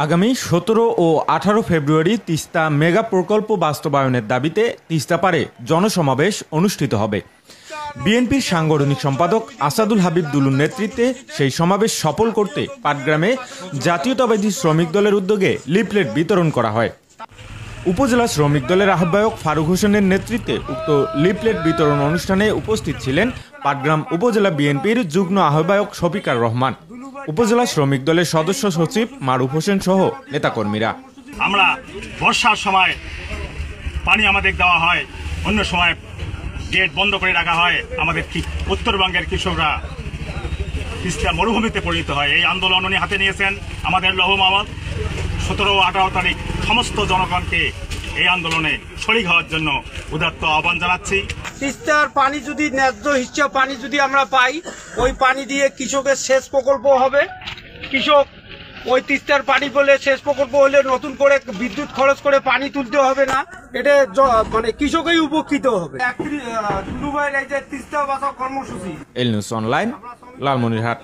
আগামী 17 ও 18 ফেব্রুয়ারি তিস্তা মেগা প্রকল্প বাস্তবায়নের দাবিতে তিস্তা পারে জনসমাবেশ অনুষ্ঠিত হবে। বিএনপির সাংগঠনিক সম্পাদক আসাদুল হাবিব দুলুর নেতৃত্বে সেই সমাবেশ সফল করতে পাটগ্রামে জাতীয়তাবাদী শ্রমিক দলের উদ্যোগে লিফলেট বিতরণ করা হয়। উপজেলা শ্রমিক দলের আহ্বায়ক ফারুক হোসেনের নেতৃত্বে উক্ত লিফলেট বিতরণ অনুষ্ঠানে উপস্থিত ছিলেন পাটগ্রাম উপজেলা বিএনপির যুগ্ম আহ্বায়ক শফিকার রহমান, উপজেলা শ্রমিক দলের সদস্য সচিব মারুফ হোসেন সহ নেতাকর্মীরা। আমরা বর্ষার সময় পানি আমাদের দেওয়া হয়, অন্য সময় গেট বন্ধ করে রাখা হয়। আমাদের উত্তরবঙ্গের কৃষকরা তিস্তা মরুভূমিতে পরিণত হয়। এই আন্দোলন উনি হাতে নিয়েছেন। আমাদের লৌহ মাহমুদ 17 ও 18 তারিখ সমস্ত জনগণকে এই আন্দোলনে শরীক হওয়ার জন্য উদাত্ত আহ্বান জানাচ্ছি। তিস্তার পানি যদি ন্যায্য হিসাবে পানি যদি আমরা পাই, ওই পানি দিয়ে কৃষকের সেচ প্রকল্প হবে। কৃষক ওই তিস্তার পানি বলে সেচ প্রকল্প হলে নতুন করে বিদ্যুৎ খরচ করে পানি তুলতে হবে না। এটা মানে কৃষকই উপকৃত হবে। তিস্তা বাঁচাও কর্মসূচি। এল নিউজ অনলাইন, লালমনিরহাট।